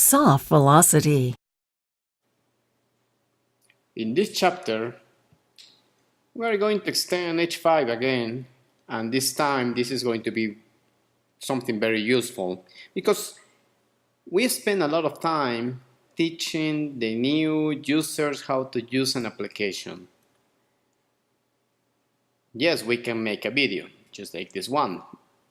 SoftVelocity. In this chapter, we are going to extend H5 again, and this time this is going to be something very useful because we spend a lot of time teaching the new users how to use an application. Yes, we can make a video, just like this one.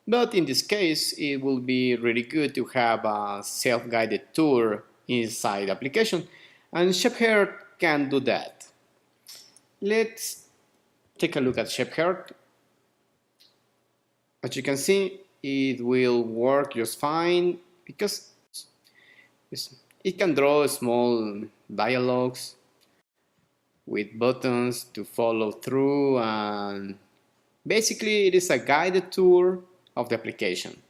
But in this case, it will be really good to have a self-guided tour inside the application, and ShapeHeart can do that. Let's take a look at ShapeHeart. As you can see, it will work just fine because it can draw small dialogues with buttons to follow through, and basically it is a guided tour of the application.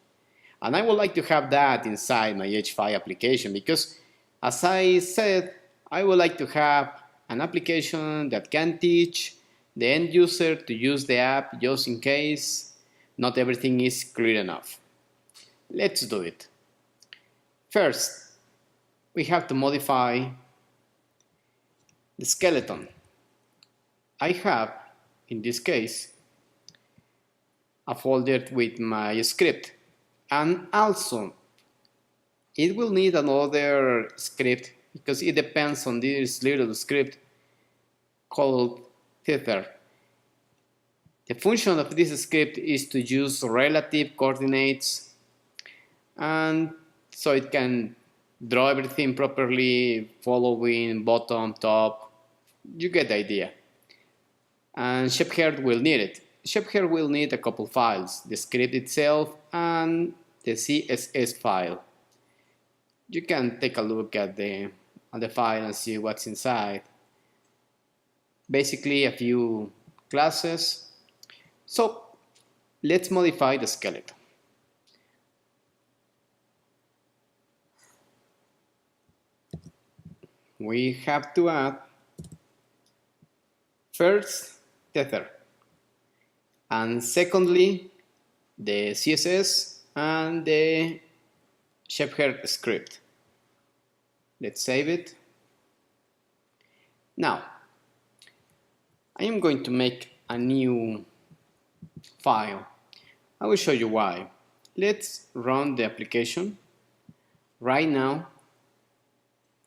And I would like to have that inside my H5 application because, as I said, I would like to have an application that can teach the end user to use the app just in case not everything is clear enough. Let's do it. First, we have to modify the skeleton. I have, in this case, a folder with my script, and also it will need another script because it depends on this little script called tether. The function of this script is to use relative coordinates, and so it can draw everything properly, following bottom, top. You get the idea. And ShapeHeart will need it. ShapeHeart will need a couple files, the script itself and the CSS file. You can take a look at the file and see what's inside. Basically a few classes. So let's modify the skeleton. We have to add first tether, and secondly the CSS and the ShapeHeart script. Let's save it. Now I am going to make a new file. I will show you why. Let's run the application. Right now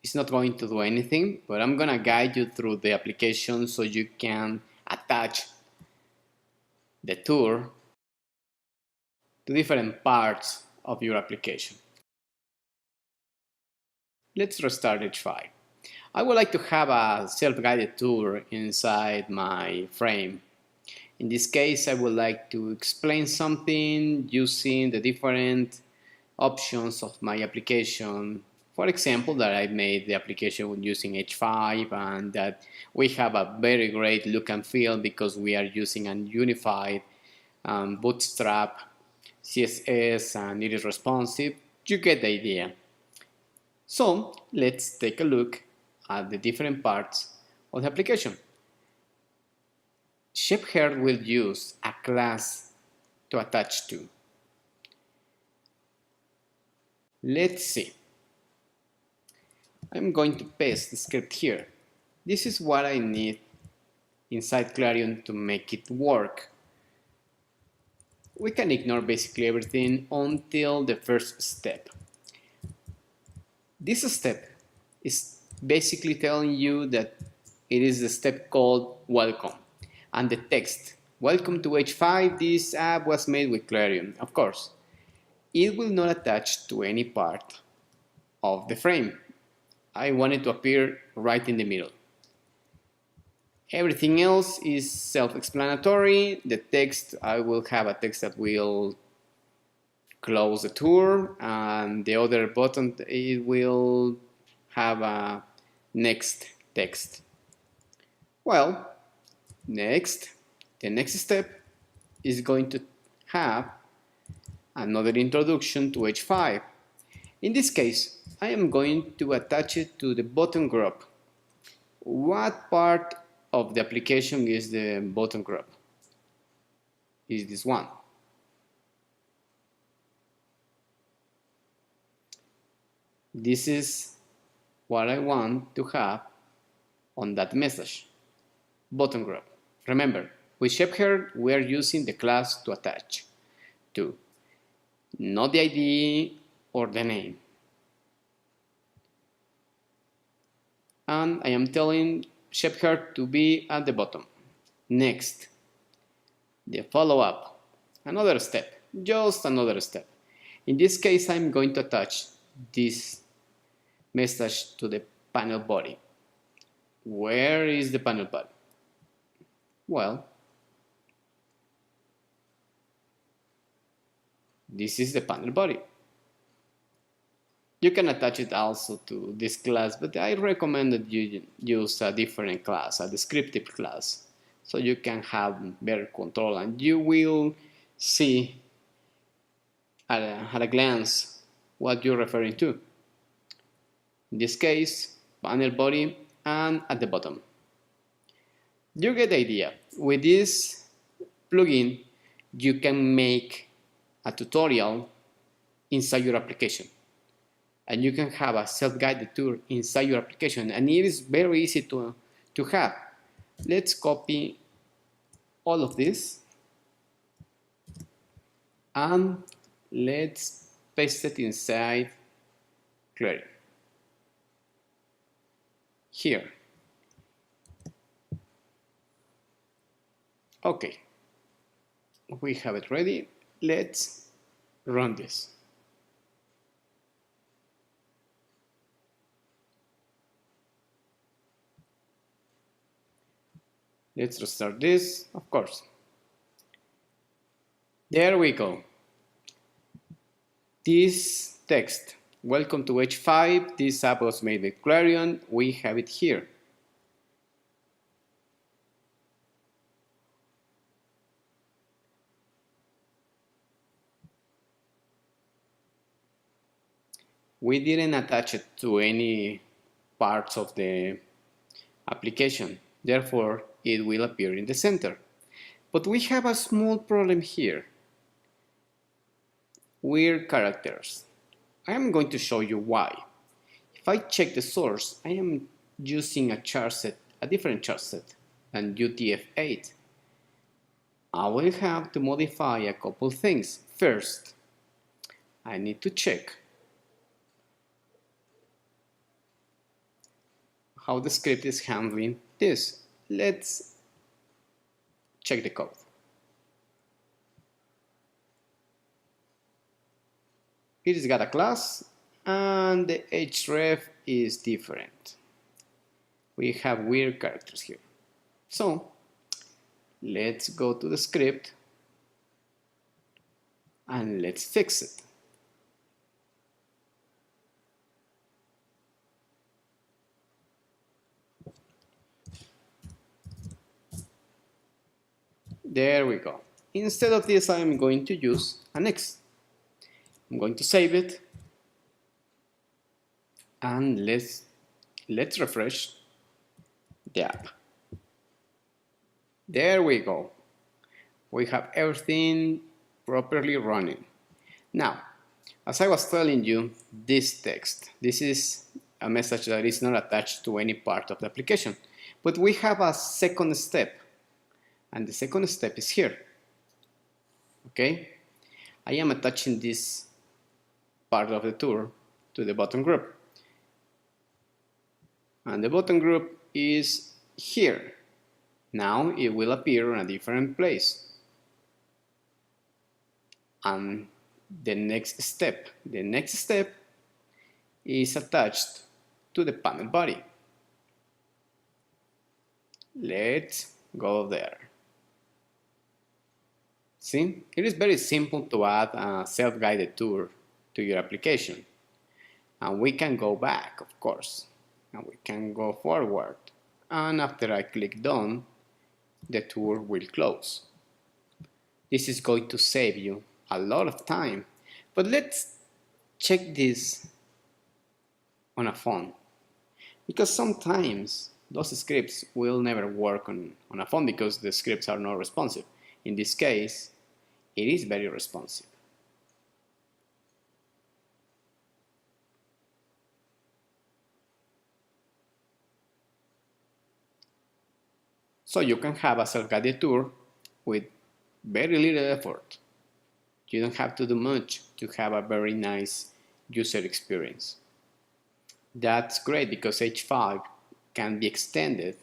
it's not going to do anything, but I'm gonna guide you through the application so you can attach the tour to different parts of your application. Let's restart H5. I would like to have a self-guided tour inside my frame. In this case, I would like to explain something using the different options of my application. For example, that I made the application using H5 and that we have a very great look and feel because we are using a unified bootstrap CSS and it is responsive. You get the idea. So let's take a look at the different parts of the application. ShapeHeart will use a class to attach to. Let's see. I'm going to paste the script here. This is what I need inside Clarion to make it work. We can ignore basically everything until the first step. This step is basically telling you that it is the step called welcome. And the text, welcome to H5, this app was made with Clarion. Of course, it will not attach to any part of the frame. I want it to appear right in the middle. Everything else is self-explanatory. The text, I will have a text that will close the tour, and the other button, it will have a next text. Well, the next step is going to have another introduction to H5. In this case, I am going to attach it to the button group. What part of the application is the button group? Is this one. This is what I want to have on that message. Button group. Remember, with ShapeHeart we are using the class to attach to, not the ID or the name. And I am telling ShapeHeart to be at the bottom. Next, the follow-up. Another step, just another step. In this case, I'm going to attach this message to the panel body. Where is the panel body? Well, this is the panel body. You can attach it also to this class, but I recommend that you use a different class, a descriptive class, so you can have better control and you will see at a glance what you're referring to. In this case, panel body and at the bottom. You get the idea. With this plugin, you can make a tutorial inside your application. And you can have a self-guided tour inside your application. And it is very easy to have. Let's copy all of this. And let's paste it inside Clary. Here. Okay. We have it ready. Let's run this. Let's restart this, of course. There we go. This text, welcome to H5, this app was made with Clarion, we have it here. We didn't attach it to any parts of the application, therefore it will appear in the center. But we have a small problem here. Weird characters. I am going to show you why. If I check the source, I am using a chart set, a different chart set than UTF-8. I will have to modify a couple things. First, I need to check how the script is handling this. Let's check the code. It has got a class and the href is different. We have weird characters here. So let's go to the script and let's fix it. There we go. Instead of this, I'm going to use an X. I'm going to save it and let's refresh the app. There we go. We have everything properly running. Now, as I was telling you, this text, this is a message that is not attached to any part of the application, but we have a second step, and the second step is here. Okay, I am attaching this part of the tour to the button group, and the button group is here. Now it will appear in a different place. And the next step is attached to the panel body. Let's go there. See, it is very simple to add a self-guided tour to your application. And we can go back, of course, and we can go forward. And after I click done, the tour will close. This is going to save you a lot of time. But let's check this on a phone, because sometimes those scripts will never work on a phone because the scripts are not responsive. In this case, it is very responsive. So you can have a self-guided tour with very little effort. You don't have to do much to have a very nice user experience. That's great because H5 can be extended